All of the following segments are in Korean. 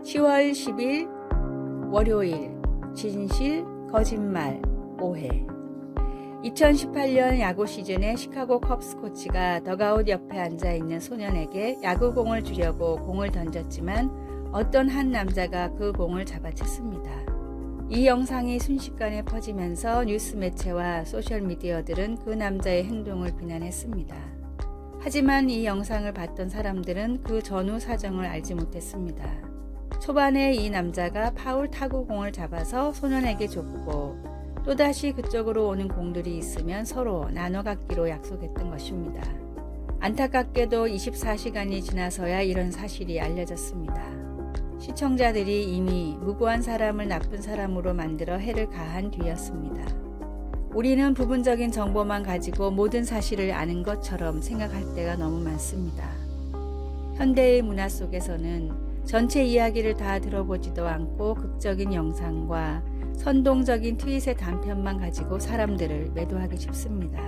10월 10일 월요일 진실, 거짓말, 오해. 2018년 야구 시즌에 시카고 컵스 코치가 더가웃 옆에 앉아있는 소년에게 야구공을 주려고 공을 던졌지만 어떤 한 남자가 그 공을 잡아챘습니다. 이 영상이 순식간에 퍼지면서 뉴스 매체와 소셜미디어들은 그 남자의 행동을 비난했습니다. 하지만 이 영상을 봤던 사람들은 그 전후 사정을 알지 못했습니다. 초반에 이 남자가 파울 타구 공을 잡아서 소년에게 줬고 또다시 그쪽으로 오는 공들이 있으면 서로 나눠 갖기로 약속했던 것입니다. 안타깝게도 24시간이 지나서야 이런 사실이 알려졌습니다. 시청자들이 이미 무고한 사람을 나쁜 사람으로 만들어 해를 가한 뒤였습니다. 우리는 부분적인 정보만 가지고 모든 사실을 아는 것처럼 생각할 때가 너무 많습니다. 현대의 문화 속에서는 전체 이야기를 다 들어보지도 않고 극적인 영상과 선동적인 트윗의 단편만 가지고 사람들을 매도하기 쉽습니다.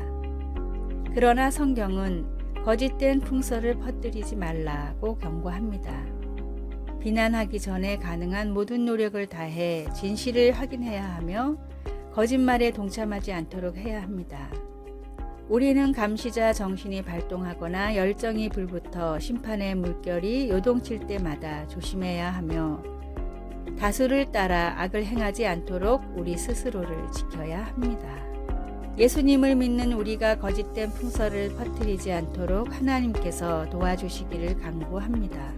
그러나 성경은 거짓된 풍설을 퍼뜨리지 말라고 경고합니다. 비난하기 전에 가능한 모든 노력을 다해 진실을 확인해야 하며 거짓말에 동참하지 않도록 해야 합니다. 우리는 감시자 정신이 발동하거나 열정이 불붙어 심판의 물결이 요동칠 때마다 조심해야 하며 다수를 따라 악을 행하지 않도록 우리 스스로를 지켜야 합니다. 예수님을 믿는 우리가 거짓된 풍설을 퍼뜨리지 않도록 하나님께서 도와주시기를 간구합니다.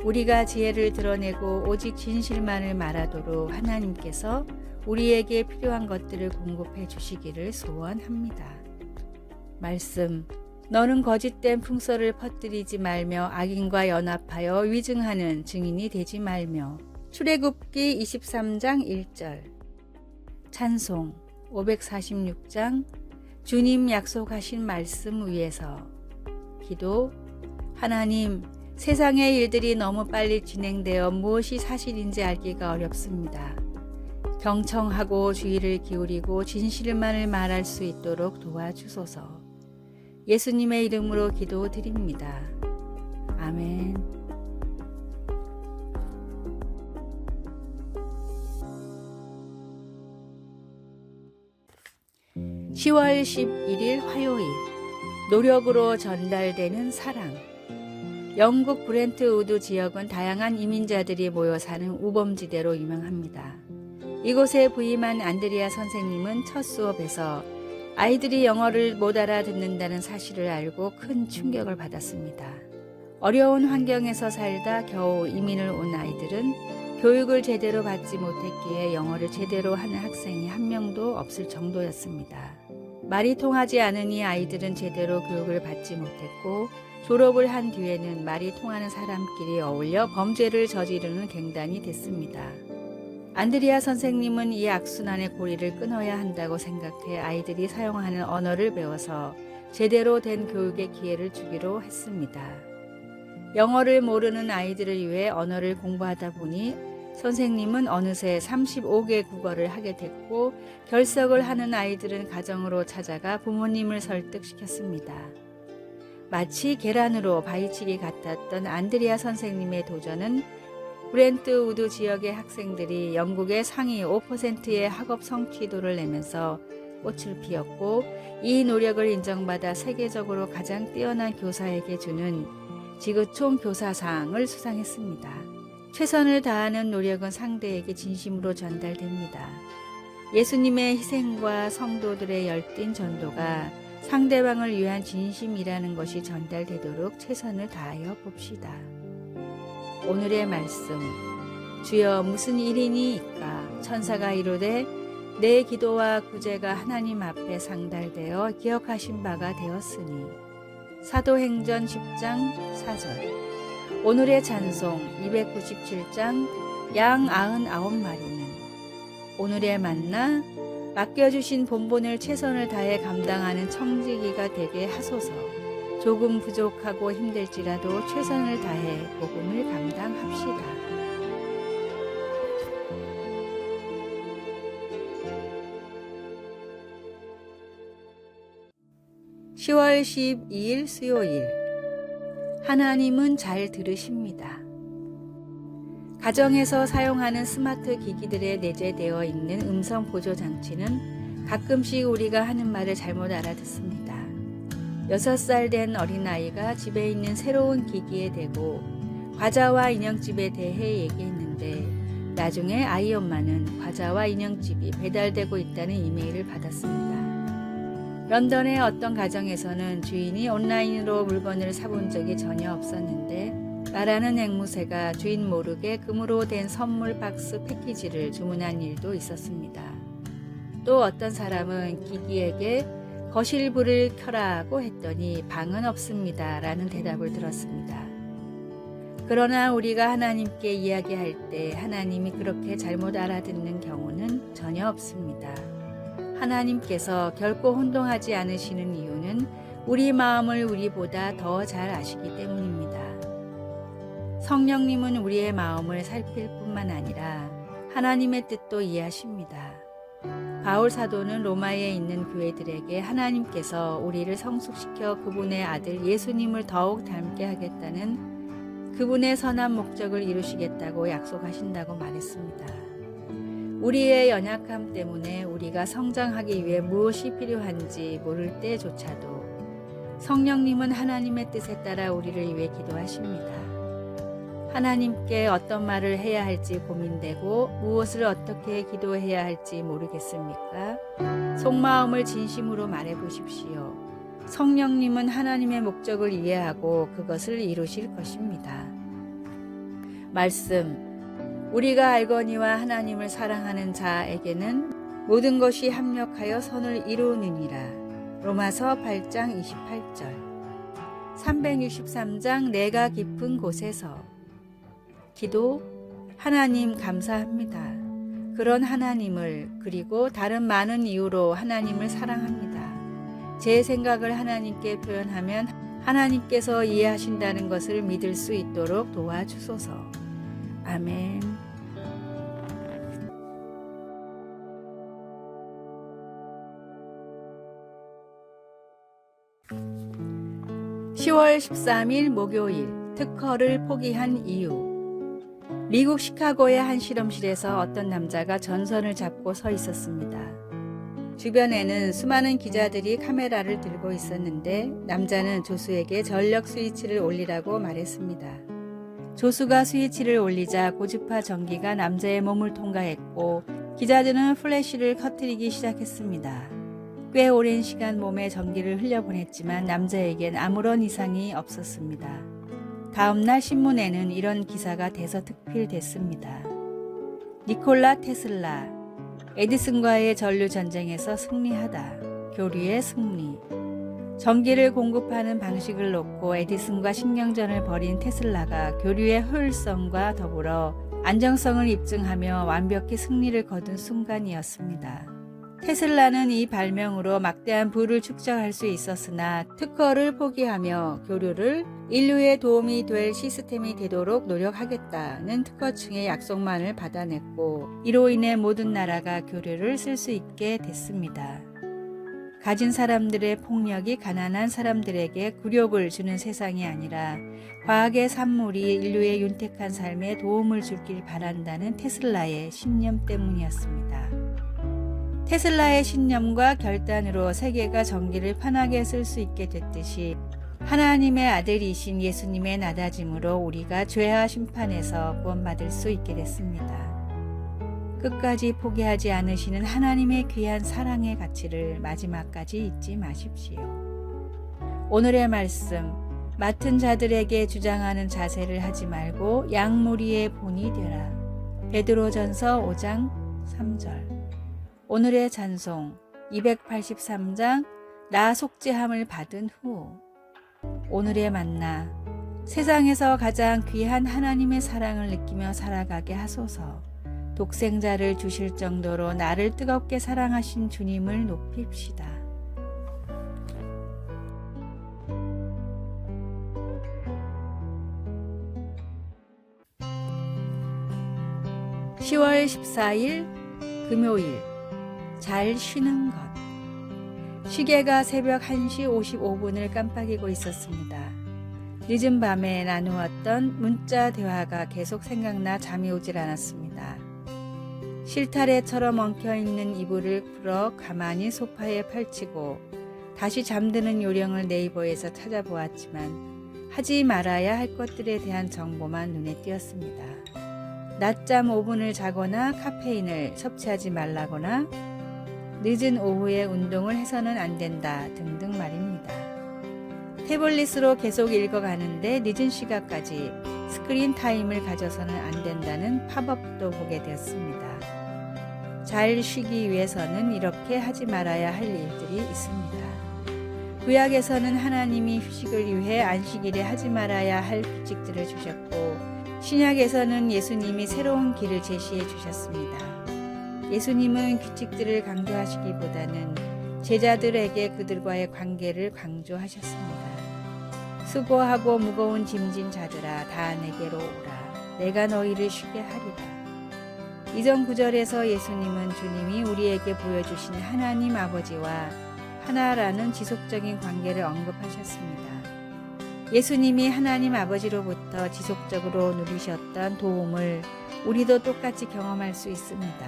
우리가 지혜를 드러내고 오직 진실만을 말하도록 하나님께서 우리에게 필요한 것들을 공급해 주시기를 소원합니다. 말씀, 너는 거짓된 풍설을 퍼뜨리지 말며 악인과 연합하여 위증하는 증인이 되지 말며. 출애굽기 23장 1절. 찬송 546장 주님 약속하신 말씀 위에서. 기도, 하나님, 세상의 일들이 너무 빨리 진행되어 무엇이 사실인지 알기가 어렵습니다. 경청하고 주의를 기울이고 진실만을 말할 수 있도록 도와주소서. 예수님의 이름으로 기도드립니다. 아멘. (10월 11일) 화요일. 노력으로 전달되는 사랑. 영국 브렌트 우드 지역은 다양한 이민자들이 모여 사는 우범지대로 유명합니다. 이곳에 부임한 안드리아 선생님은 첫 수업에서 아이들이 영어를 못 알아듣는다는 사실을 알고 큰 충격을 받았습니다. 어려운 환경에서 살다 겨우 이민을 온 아이들은 교육을 제대로 받지 못했기에 영어를 제대로 하는 학생이 한 명도 없을 정도였습니다. 말이 통하지 않으니 아이들은 제대로 교육을 받지 못했고 졸업을 한 뒤에는 말이 통하는 사람끼리 어울려 범죄를 저지르는 갱단이 됐습니다. 안드리아 선생님은 이 악순환의 고리를 끊어야 한다고 생각해 아이들이 사용하는 언어를 배워서 제대로 된 교육의 기회를 주기로 했습니다. 영어를 모르는 아이들을 위해 언어를 공부하다 보니 선생님은 어느새 35개 국어를 하게 됐고 결석을 하는 아이들은 가정으로 찾아가 부모님을 설득시켰습니다. 마치 계란으로 바위치기 같았던 안드리아 선생님의 도전은 브렌트 우드 지역의 학생들이 영국의 상위 5%의 학업 성취도를 내면서 꽃을 피웠고 이 노력을 인정받아 세계적으로 가장 뛰어난 교사에게 주는 지구촌 교사상을 수상했습니다. 최선을 다하는 노력은 상대에게 진심으로 전달됩니다. 예수님의 희생과 성도들의 열띤 전도가 상대방을 위한 진심이라는 것이 전달되도록 최선을 다하여 봅시다. 오늘의 말씀. 주여 무슨 일이니이까? 천사가 이르되 내 기도와 구제가 하나님 앞에 상달되어 기억하신 바가 되었으니. 사도행전 10장 4절. 오늘의 찬송 297장 양 99마리는. 오늘의 만나. 맡겨주신 본분을 최선을 다해 감당하는 청지기가 되게 하소서. 조금 부족하고 힘들지라도 최선을 다해 복음을 감당합시다. (10월 12일) 수요일. 하나님은 잘 들으십니다. 가정에서 사용하는 스마트 기기들에 내재되어 있는 음성 보조 장치는 가끔씩 우리가 하는 말을 잘못 알아듣습니다. 6살 된 어린아이가 집에 있는 새로운 기기에 대고 과자와 인형집에 대해 얘기했는데 나중에 아이 엄마는 과자와 인형집이 배달되고 있다는 이메일을 받았습니다. 런던의 어떤 가정에서는 주인이 온라인으로 물건을 사본 적이 전혀 없었는데 말하는 앵무새가 주인 모르게 금으로 된 선물 박스 패키지를 주문한 일도 있었습니다. 또 어떤 사람은 기기에게 거실 불을 켜라고 했더니 방은 없습니다 라는 대답을 들었습니다. 그러나 우리가 하나님께 이야기할 때 하나님이 그렇게 잘못 알아듣는 경우는 전혀 없습니다. 하나님께서 결코 혼동하지 않으시는 이유는 우리 마음을 우리보다 더 잘 아시기 때문입니다. 성령님은 우리의 마음을 살필 뿐만 아니라 하나님의 뜻도 이해하십니다. 바울 사도는 로마에 있는 교회들에게 하나님께서 우리를 성숙시켜 그분의 아들 예수님을 더욱 닮게 하겠다는 그분의 선한 목적을 이루시겠다고 약속하신다고 말했습니다. 우리의 연약함 때문에 우리가 성장하기 위해 무엇이 필요한지 모를 때조차도 성령님은 하나님의 뜻에 따라 우리를 위해 기도하십니다. 하나님께 어떤 말을 해야 할지 고민되고 무엇을 어떻게 기도해야 할지 모르겠습니까? 속마음을 진심으로 말해 보십시오. 성령님은 하나님의 목적을 이해하고 그것을 이루실 것입니다. 말씀, 우리가 알거니와 하나님을 사랑하는 자에게는 모든 것이 합력하여 선을 이루느니라. 로마서 8장 28절. 363장 내가 깊은 곳에서 기도, 하나님 감사합니다. 그런 하나님을 그리고 다른 많은 이유로 하나님을 사랑합니다. 제 생각을 하나님께 표현하면 하나님께서 이해하신다는 것을 믿을 수 있도록 도와주소서. 아멘. (10월 13일) 목요일 특허를 포기한 이유. 미국 시카고의 한 실험실에서 어떤 남자가 전선을 잡고 서 있었습니다. 주변에는 수많은 기자들이 카메라를 들고 있었는데 남자는 조수에게 전력 스위치를 올리라고 말했습니다. 조수가 스위치를 올리자 고주파 전기가 남자의 몸을 통과했고 기자들은 플래시를 커트리기 시작했습니다. 꽤 오랜 시간 몸에 전기를 흘려보냈지만 남자에겐 아무런 이상이 없었습니다. 다음날 신문에는 이런 기사가 대서특필됐습니다. 니콜라 테슬라, 에디슨과의 전류 전쟁에서 승리하다. 교류의 승리. 전기를 공급하는 방식을 놓고 에디슨과 신경전을 벌인 테슬라가 교류의 효율성과 더불어 안정성을 입증하며 완벽히 승리를 거둔 순간이었습니다. 테슬라는 이 발명으로 막대한 부를 축적할 수 있었으나 특허를 포기하며 교류를 인류에 도움이 될 시스템이 되도록 노력하겠다는 특허층의 약속만을 받아냈고 이로 인해 모든 나라가 교류를 쓸 수 있게 됐습니다. 가진 사람들의 폭력이 가난한 사람들에게 굴욕을 주는 세상이 아니라 과학의 산물이 인류의 윤택한 삶에 도움을 주길 바란다는 테슬라의 신념 때문이었습니다. 테슬라의 신념과 결단으로 세계가 전기를 편하게 쓸 수 있게 됐듯이 하나님의 아들이신 예수님의 낮아짐으로 우리가 죄와 심판에서 구원받을 수 있게 됐습니다. 끝까지 포기하지 않으시는 하나님의 귀한 사랑의 가치를 마지막까지 잊지 마십시오. 오늘의 말씀, 맡은 자들에게 주장하는 자세를 하지 말고 양무리의 본이 되라. 베드로전서 5장 3절. 오늘의 찬송 283장 나 속죄함을 받은 후. 오늘의 만나 세상에서 가장 귀한 하나님의 사랑을 느끼며 살아가게 하소서. 독생자를 주실 정도로 나를 뜨겁게 사랑하신 주님을 높입시다. (10월 14일) 금요일 잘 쉬는 것. 시계가 새벽 1시 55분을 깜빡이고 있었습니다. 늦은 밤에 나누었던 문자 대화가 계속 생각나 잠이 오질 않았습니다. 실타래처럼 엉켜있는 이불을 풀어 가만히 소파에 펼치고 다시 잠드는 요령을 네이버에서 찾아보았지만 하지 말아야 할 것들에 대한 정보만 눈에 띄었습니다. 낮잠 5분을 자거나 카페인을 섭취하지 말라거나 늦은 오후에 운동을 해서는 안 된다 등등 말입니다. 태블릿으로 계속 읽어가는데 늦은 시간까지 스크린 타임을 가져서는 안 된다는 팝업도 보게 되었습니다. 잘 쉬기 위해서는 이렇게 하지 말아야 할 일들이 있습니다. 구약에서는 하나님이 휴식을 위해 안식일에 하지 말아야 할 규칙들을 주셨고 신약에서는 예수님이 새로운 길을 제시해 주셨습니다. 예수님은 규칙들을 강조하시기보다는 제자들에게 그들과의 관계를 강조하셨습니다. 수고하고 무거운 짐진 자들아 다 내게로 오라. 내가 너희를 쉬게 하리라. 이전 구절에서 예수님은 주님이 우리에게 보여주신 하나님 아버지와 하나라는 지속적인 관계를 언급하셨습니다. 예수님이 하나님 아버지로부터 지속적으로 누리셨던 도움을 우리도 똑같이 경험할 수 있습니다.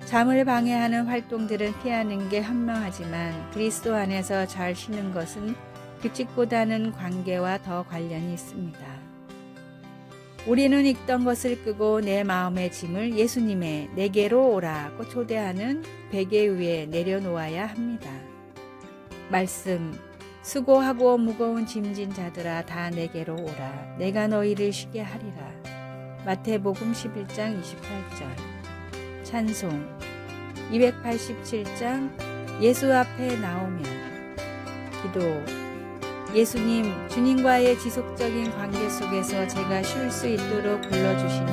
잠을 방해하는 활동들은 피하는 게 현명하지만 그리스도 안에서 잘 쉬는 것은 규칙보다는 관계와 더 관련이 있습니다. 우리는 읽던 것을 끄고 내 마음의 짐을 예수님의 내게로 오라고 초대하는 베개 위에 내려놓아야 합니다. 말씀, 수고하고 무거운 짐진 자들아 다 내게로 오라. 내가 너희를 쉬게 하리라. 마태복음 11장 28절. 찬송 287장 예수 앞에 나오면. 기도. 예수님, 주님과의 지속적인 관계 속에서 제가 쉴 수 있도록 불러주시니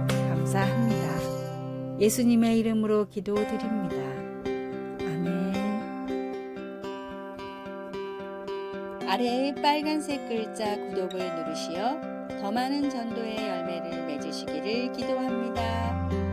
감사합니다. 예수님의 이름으로 기도드립니다. 아멘. 아래의 빨간색 글자 구독을 누르시어 더 많은 전도의 열매를 맺으시기를 기도합니다.